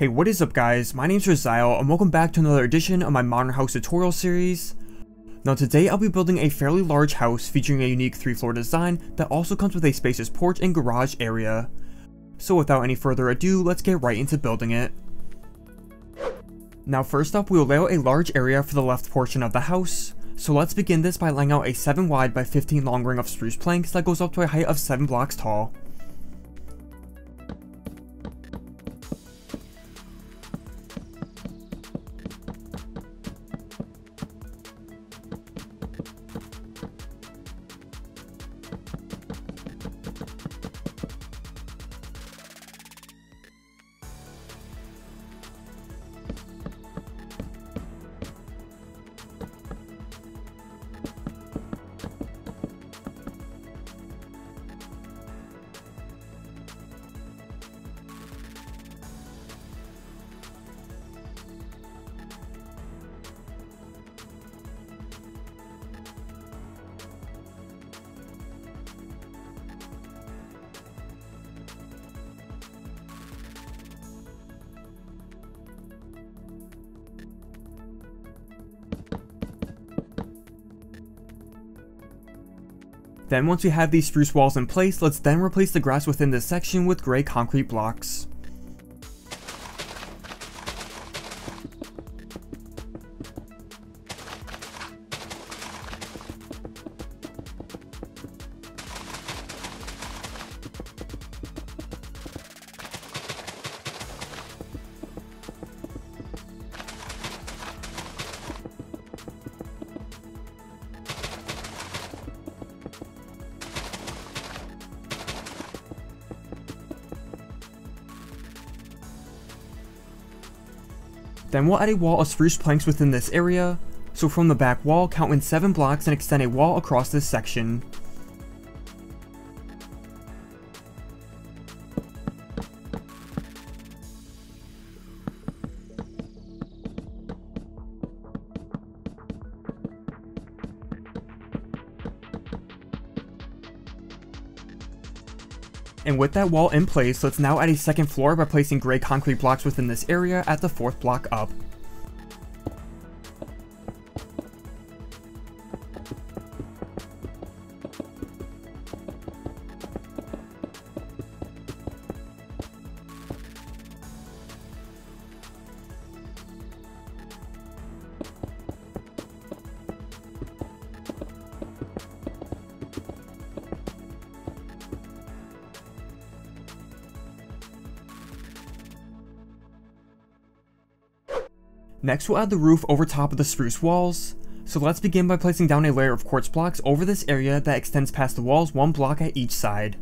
Hey, what is up guys, my name's Rizzial and welcome back to another edition of my modern house tutorial series. Now today I'll be building a fairly large house featuring a unique 3-floor design that also comes with a spacious porch and garage area. So without any further ado, let's get right into building it. Now first up, we will lay out a large area for the left portion of the house. So let's begin this by laying out a 7 wide by 15 long ring of spruce planks that goes up to a height of 7 blocks tall. Then once we have these spruce walls in place, let's then replace the grass within this section with gray concrete blocks. Then we'll add a wall of spruce planks within this area, so from the back wall, count in 7 blocks and extend a wall across this section. And with that wall in place, let's now add a second floor by placing gray concrete blocks within this area at the 4th block up. Next, we'll add the roof over top of the spruce walls. So let's begin by placing down a layer of quartz blocks over this area that extends past the walls 1 block at each side.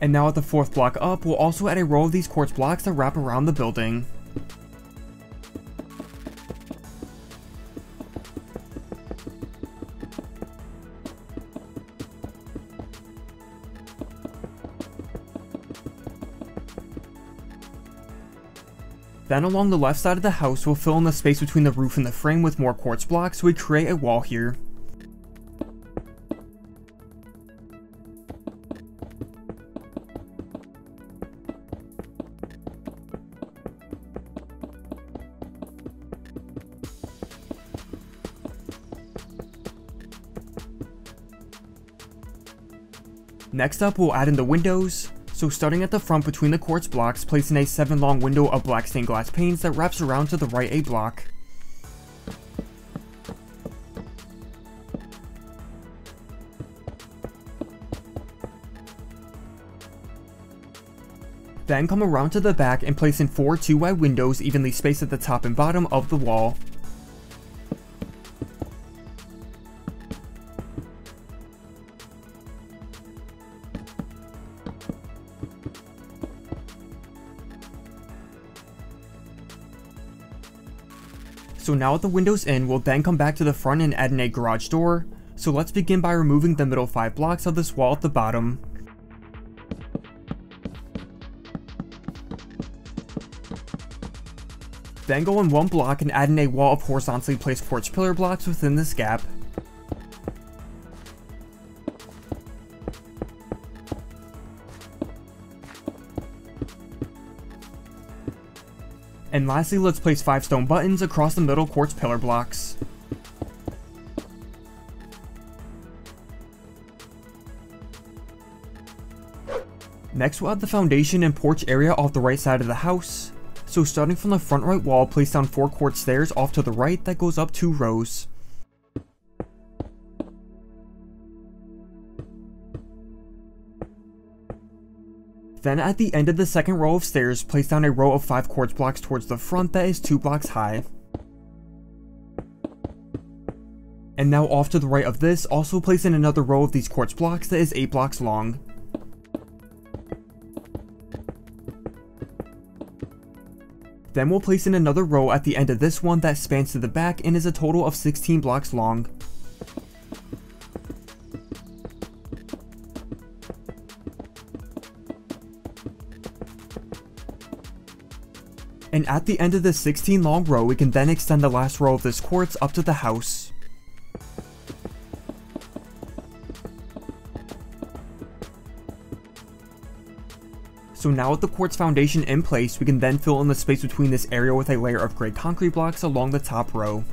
And now at the 4th block up, we'll also add a row of these quartz blocks that wrap around the building. Then along the left side of the house, we'll fill in the space between the roof and the frame with more quartz blocks so we create a wall here. Next up, we'll add in the windows. So starting at the front between the quartz blocks, placing a 7 long window of black stained glass panes that wraps around to the right a block. Then come around to the back and place in 4 2-wide windows evenly spaced at the top and bottom of the wall. So now with the windows in, we'll then come back to the front and add in a garage door. So let's begin by removing the middle 5 blocks of this wall at the bottom. Then go in 1 block and add in a wall of horizontally placed porch pillar blocks within this gap. And lastly, let's place 5 stone buttons across the middle quartz pillar blocks. Next, we'll add the foundation and porch area off the right side of the house. So starting from the front right wall, place down 4 quartz stairs off to the right that goes up 2 rows. Then at the end of the second row of stairs, place down a row of 5 quartz blocks towards the front that is 2 blocks high. And now off to the right of this, also place in another row of these quartz blocks that is 8 blocks long. Then we'll place in another row at the end of this one that spans to the back and is a total of 16 blocks long. And at the end of this 16 long row, we can then extend the last row of this quartz up to the house. So now with the quartz foundation in place, we can then fill in the space between this area with a layer of gray concrete blocks along the top row.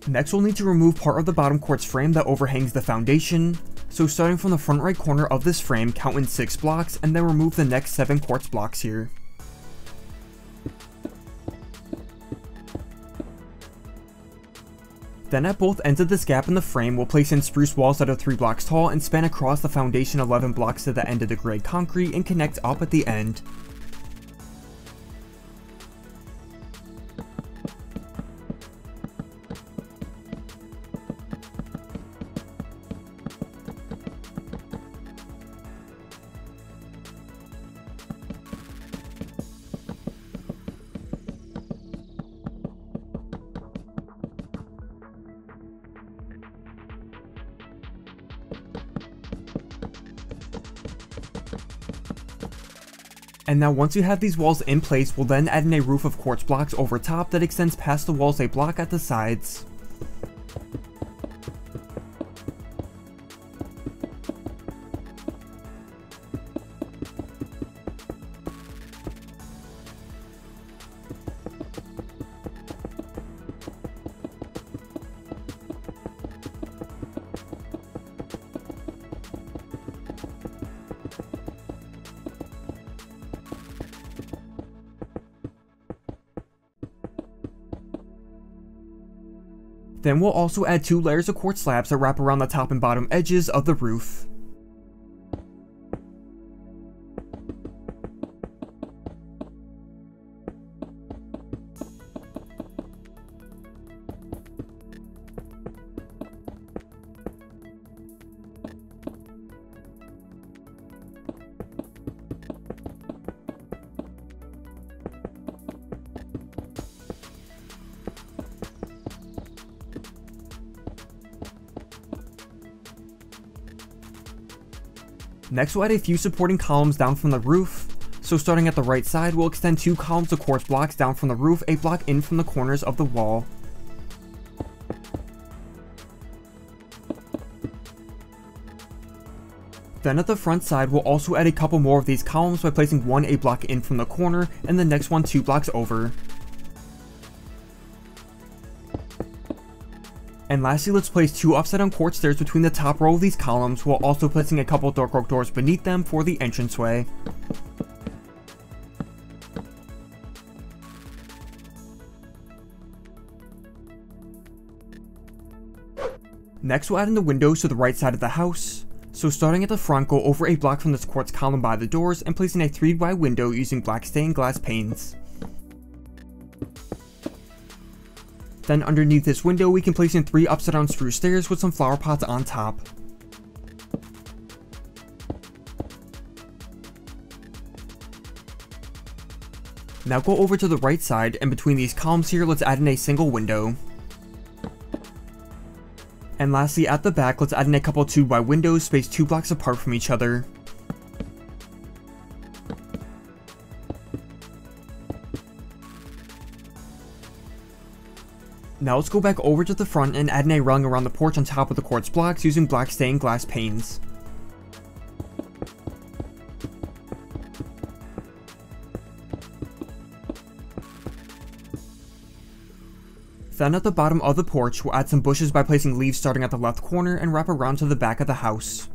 Next, we'll need to remove part of the bottom quartz frame that overhangs the foundation. So starting from the front right corner of this frame, count in 6 blocks and then remove the next 7 quartz blocks here. Then at both ends of this gap in the frame, we'll place in spruce walls that are 3 blocks tall and span across the foundation 11 blocks to the end of the gray concrete and connect up at the end. And now once you have these walls in place, we'll then add in a roof of quartz blocks over top that extends past the walls a block at the sides. Then we'll also add 2 layers of quartz slabs that wrap around the top and bottom edges of the roof. Next, we'll add a few supporting columns down from the roof. So starting at the right side, we'll extend 2 columns of quartz blocks down from the roof, a block in from the corners of the wall. Then at the front side, we'll also add a couple more of these columns by placing one a block in from the corner and the next one 2 blocks over. And lastly, let's place 2 upside down quartz stairs between the top row of these columns, while also placing a couple dark oak doors beneath them for the entranceway. Next, we'll add in the windows to the right side of the house. So starting at the front, go over a block from this quartz column by the doors and place in a 3 wide window using black stained glass panes. Then underneath this window, we can place in 3 upside down spruce stairs with some flower pots on top. Now go over to the right side, and between these columns here, let's add in a single window. And lastly, at the back, let's add in a couple 2 wide windows spaced 2 blocks apart from each other. Now let's go back over to the front and add in a rung around the porch on top of the quartz blocks using black stained glass panes. Then at the bottom of the porch, we'll add some bushes by placing leaves starting at the left corner and wrap around to the back of the house.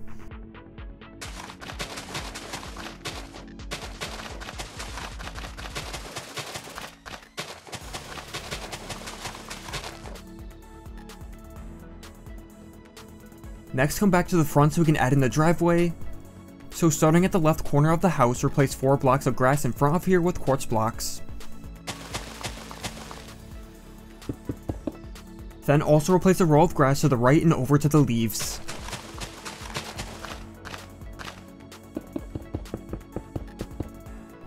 Next, come back to the front so we can add in the driveway. So starting at the left corner of the house, replace 4 blocks of grass in front of here with quartz blocks. Then also replace a row of grass to the right and over to the leaves.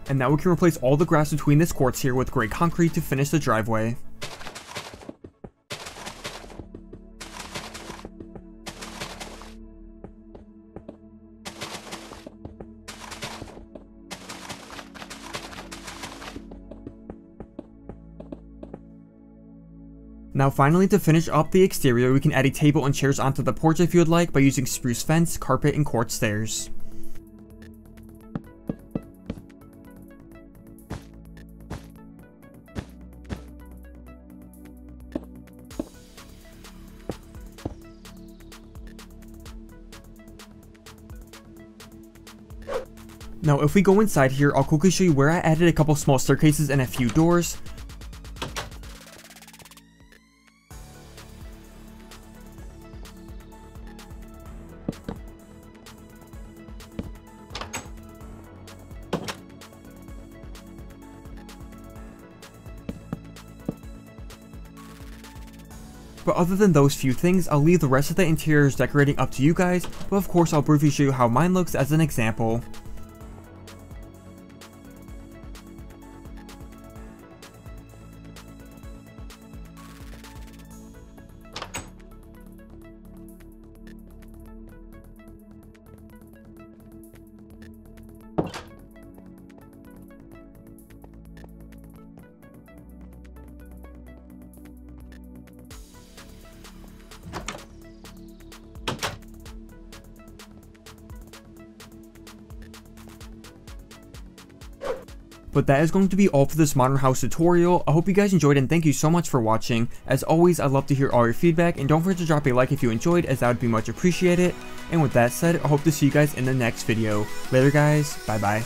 And now we can replace all the grass between this quartz here with gray concrete to finish the driveway. Now finally, to finish up the exterior, we can add a table and chairs onto the porch if you would like by using spruce fence, carpet, and quartz stairs. Now if we go inside here, I'll quickly show you where I added a couple small staircases and a few doors. But other than those few things, I'll leave the rest of the interiors decorating up to you guys, but of course I'll briefly show you how mine looks as an example. But that is going to be all for this modern house tutorial. I hope you guys enjoyed and thank you so much for watching. As always, I'd love to hear all your feedback and don't forget to drop a like if you enjoyed, as that would be much appreciated. And with that said, I hope to see you guys in the next video. Later guys, bye bye.